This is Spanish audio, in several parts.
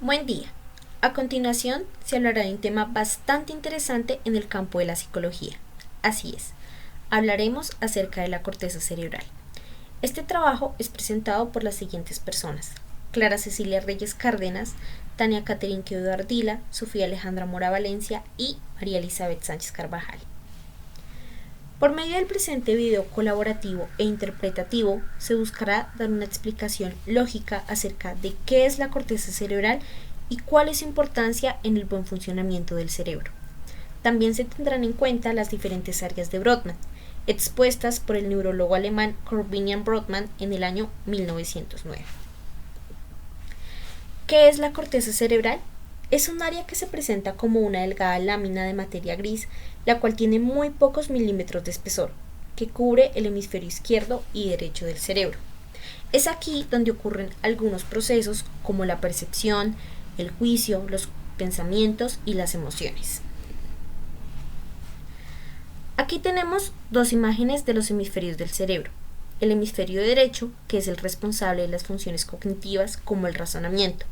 Buen día. A continuación se hablará de un tema bastante interesante en el campo de la psicología. Así es, hablaremos acerca de la corteza cerebral. Este trabajo es presentado por las siguientes personas: Clara Cecilia Reyes Cárdenas, Tania Catherine Quevedo Ardila, Sofía Alejandra Mora Valencia y María Elizabeth Sánchez Carvajal. Por medio del presente video colaborativo e interpretativo, se buscará dar una explicación lógica acerca de qué es la corteza cerebral y cuál es su importancia en el buen funcionamiento del cerebro. También se tendrán en cuenta las diferentes áreas de Brodmann, expuestas por el neurólogo alemán Corbinian Brodmann en el año 1909. ¿Qué es la corteza cerebral? Es un área que se presenta como una delgada lámina de materia gris, la cual tiene muy pocos milímetros de espesor, que cubre el hemisferio izquierdo y derecho del cerebro. Es aquí donde ocurren algunos procesos como la percepción, el juicio, los pensamientos y las emociones. Aquí tenemos dos imágenes de los hemisferios del cerebro. El hemisferio derecho, que es el responsable de las funciones cognitivas como el razonamiento,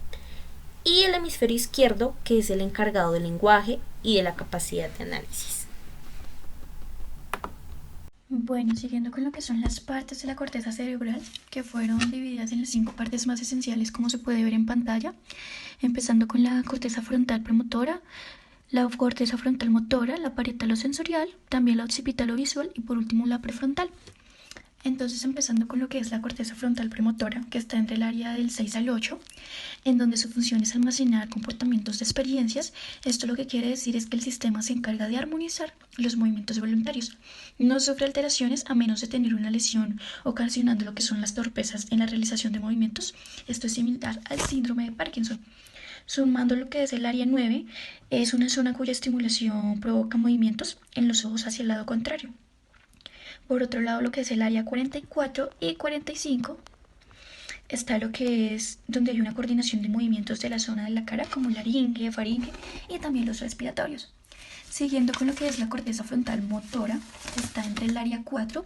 y el hemisferio izquierdo, que es el encargado del lenguaje y de la capacidad de análisis. Bueno, siguiendo con lo que son las partes de la corteza cerebral, que fueron divididas en las 5 partes más esenciales, como se puede ver en pantalla, empezando con la corteza frontal premotora, la corteza frontal motora, la parietal o sensorial, también la occipital o visual y por último la prefrontal. Entonces, empezando con lo que es la corteza frontal premotora, que está entre el área del 6 al 8, en donde su función es almacenar comportamientos de experiencias. Esto lo que quiere decir es que el sistema se encarga de armonizar los movimientos voluntarios. No sufre alteraciones a menos de tener una lesión ocasionando lo que son las torpezas en la realización de movimientos. Esto es similar al síndrome de Parkinson. Sumando lo que es el área 9, es una zona cuya estimulación provoca movimientos en los ojos hacia el lado contrario. Por otro lado, lo que es el área 44 y 45 está lo que es donde hay una coordinación de movimientos de la zona de la cara como laringe, faringe y también los respiratorios. Siguiendo con lo que es la corteza frontal motora, está entre el área 4,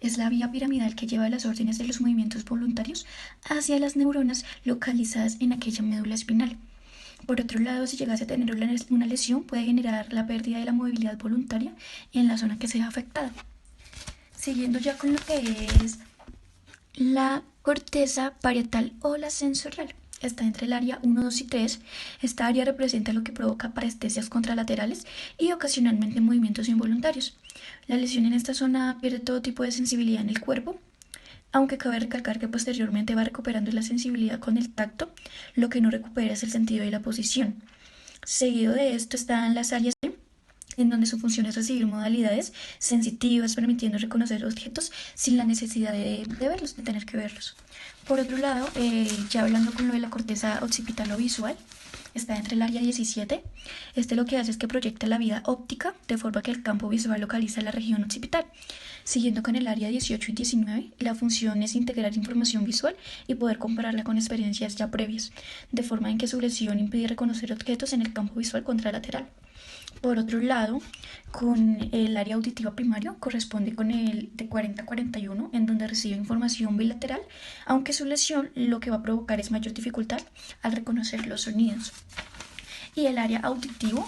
es la vía piramidal que lleva las órdenes de los movimientos voluntarios hacia las neuronas localizadas en aquella médula espinal. Por otro lado, si llegase a tener una lesión, puede generar la pérdida de la movilidad voluntaria en la zona que sea afectada. Siguiendo ya con lo que es la corteza parietal o la sensorial. Está entre el área 1, 2 y 3. Esta área representa lo que provoca parestesias contralaterales y ocasionalmente movimientos involuntarios. La lesión en esta zona pierde todo tipo de sensibilidad en el cuerpo, aunque cabe recalcar que posteriormente va recuperando la sensibilidad con el tacto. Lo que no recupera es el sentido de la posición. Seguido de esto están las áreas en donde su función es recibir modalidades sensitivas, permitiendo reconocer objetos sin la necesidad de verlos, de tener que verlos. Por otro lado, ya hablando con lo de la corteza occipital o visual, está entre el área 17. Este lo que hace es que proyecta la vía óptica de forma que el campo visual localiza la región occipital. Siguiendo con el área 18 y 19, la función es integrar información visual y poder compararla con experiencias ya previas, de forma en que su lesión impide reconocer objetos en el campo visual contralateral. Por otro lado, con el área auditiva primario corresponde con el de 40 a 41, en donde recibe información bilateral, aunque su lesión lo que va a provocar es mayor dificultad al reconocer los sonidos. Y el área auditivo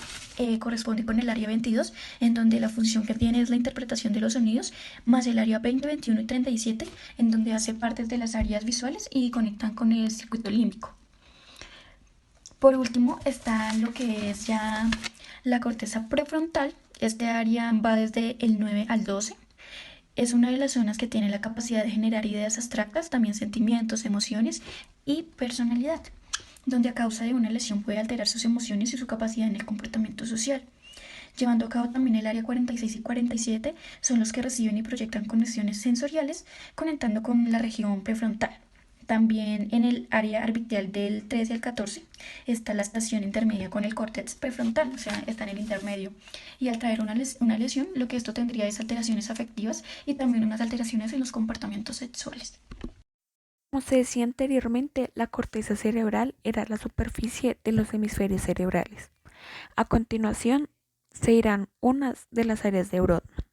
corresponde con el área 22, en donde la función que tiene es la interpretación de los sonidos, más el área 20, 21 y 37, en donde hace parte de las áreas visuales y conectan con el circuito límbico. Por último está lo que es ya la corteza prefrontal. Este área va desde el 9 al 12. Es una de las zonas que tiene la capacidad de generar ideas abstractas, también sentimientos, emociones y personalidad, donde a causa de una lesión puede alterar sus emociones y su capacidad en el comportamiento social. Llevando a cabo también el área 46 y 47 son los que reciben y proyectan conexiones sensoriales, conectando con la región prefrontal. También en el área orbital del 13 al 14 está la estación intermedia con el córtex prefrontal, o sea, está en el intermedio. Y al traer una lesión, lo que esto tendría es alteraciones afectivas y también unas alteraciones en los comportamientos sexuales. Como se decía anteriormente, la corteza cerebral era la superficie de los hemisferios cerebrales. A continuación, se irán unas de las áreas de Brodmann.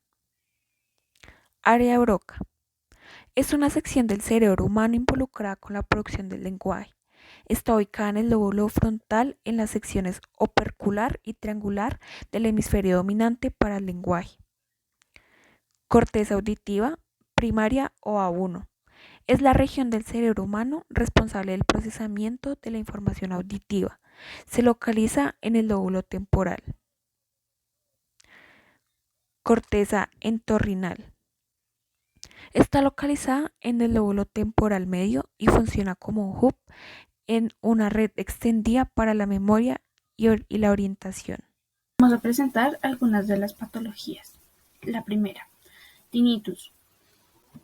Área Broca. Es una sección del cerebro humano involucrada con la producción del lenguaje. Está ubicada en el lóbulo frontal en las secciones opercular y triangular del hemisferio dominante para el lenguaje. Corteza auditiva primaria o A1. Es la región del cerebro humano responsable del procesamiento de la información auditiva. Se localiza en el lóbulo temporal. Corteza entorrinal. Está localizada en el lóbulo temporal medio y funciona como un hub en una red extendida para la memoria y la orientación. Vamos a presentar algunas de las patologías. La primera, tinnitus.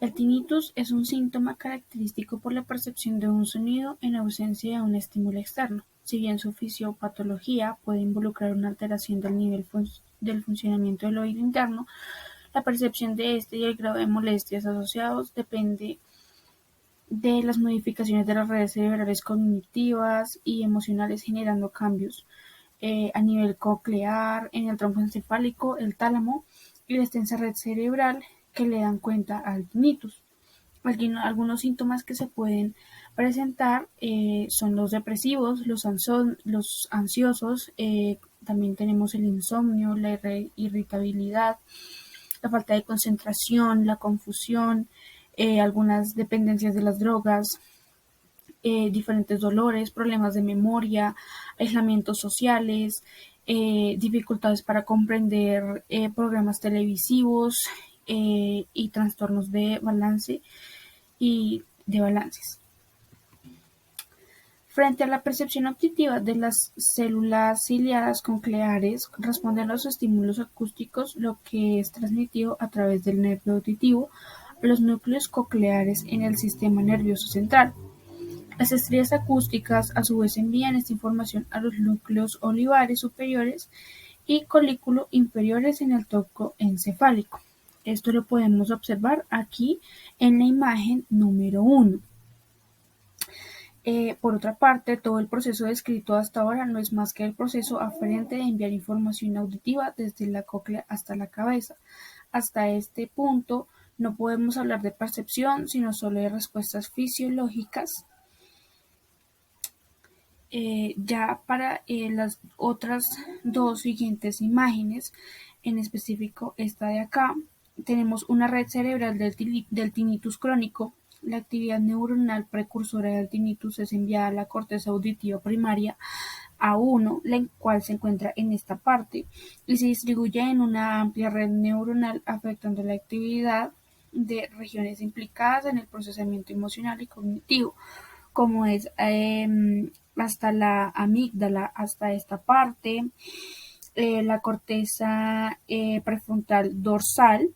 El tinnitus es un síntoma característico por la percepción de un sonido en ausencia de un estímulo externo. Si bien su fisiopatología puede involucrar una alteración del nivel del funcionamiento del oído interno, la percepción de este y el grado de molestias asociados depende de las modificaciones de las redes cerebrales cognitivas y emocionales, generando cambios a nivel coclear, en el tronco encefálico, el tálamo y la extensa red cerebral que le dan cuenta al tinnitus. Algunos síntomas que se pueden presentar son los depresivos, los ansiosos, también tenemos el insomnio, la irritabilidad, la falta de concentración, la confusión, algunas dependencias de las drogas, diferentes dolores, problemas de memoria, aislamientos sociales, dificultades para comprender programas televisivos y trastornos de balance y de balances. Frente a la percepción auditiva de las células ciliadas cocleares, responden a los estímulos acústicos, lo que es transmitido a través del nervio auditivo a los núcleos cocleares en el sistema nervioso central. Las estrías acústicas a su vez envían esta información a los núcleos olivares superiores y colículo inferiores en el tronco encefálico. Esto lo podemos observar aquí en la imagen número 1. Por otra parte, todo el proceso descrito hasta ahora no es más que el proceso aferente de enviar información auditiva desde la cóclea hasta la cabeza. Hasta este punto no podemos hablar de percepción, sino solo de respuestas fisiológicas. Ya para las otras dos siguientes imágenes, en específico esta de acá, tenemos una red cerebral del tinnitus crónico. La actividad neuronal precursora del tinnitus es enviada a la corteza auditiva primaria A1, la cual se encuentra en esta parte, y se distribuye en una amplia red neuronal afectando la actividad de regiones implicadas en el procesamiento emocional y cognitivo, como es hasta la amígdala, hasta esta parte, la corteza prefrontal dorsal,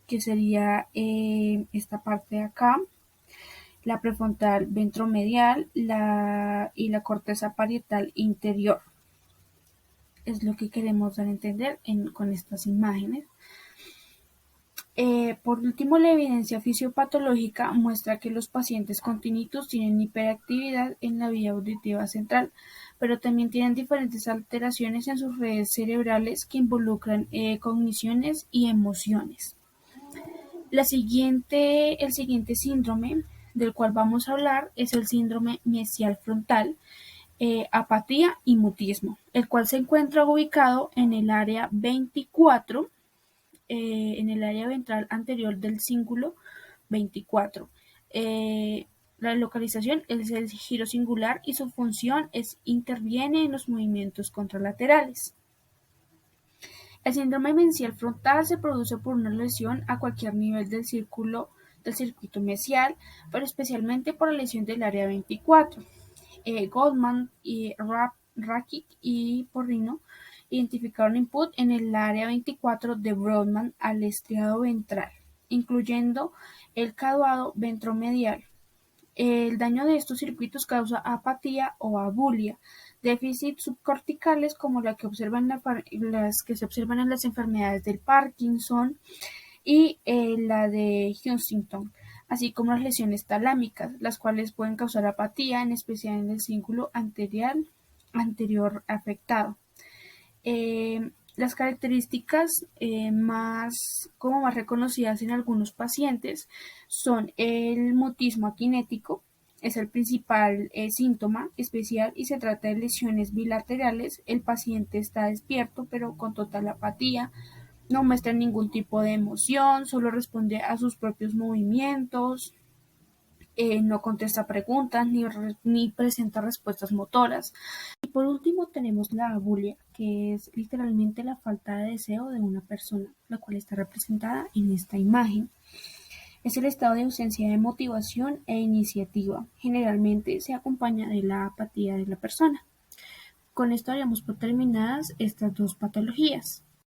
que sería esta parte de acá, la prefrontal ventromedial y la corteza parietal interior. Es lo que queremos dar a entender con estas imágenes. Por último, la evidencia fisiopatológica muestra que los pacientes con tinnitus tienen hiperactividad en la vía auditiva central, pero también tienen diferentes alteraciones en sus redes cerebrales que involucran cogniciones y emociones. El siguiente síndrome del cual vamos a hablar es el síndrome mesial frontal, apatía y mutismo, el cual se encuentra ubicado en el área 24, en el área ventral anterior del cíngulo 24. La localización es el giro singular y su función interviene en los movimientos contralaterales. El síndrome mesial frontal se produce por una lesión a cualquier nivel del circuito mesial, pero especialmente por la lesión del área 24. Goldman, Rakic y Porrino identificaron input en el área 24 de Brodmann al estriado ventral, incluyendo el caudado ventromedial. El daño de estos circuitos causa apatía o abulia, déficits subcorticales como las que se observan en las enfermedades del Parkinson y la de Huntington, así como las lesiones talámicas, las cuales pueden causar apatía, en especial en el cíngulo anterior afectado. Las características más reconocidas en algunos pacientes son el mutismo akinético, es el principal síntoma especial y se trata de lesiones bilaterales. El paciente está despierto pero con total apatía, no muestra ningún tipo de emoción, solo responde a sus propios movimientos, no contesta preguntas ni presenta respuestas motoras. Y por último tenemos la abulia, que es literalmente la falta de deseo de una persona, la cual está representada en esta imagen. Es el estado de ausencia de motivación e iniciativa. Generalmente se acompaña de la apatía de la persona. Con esto daríamos por terminadas estas dos patologías.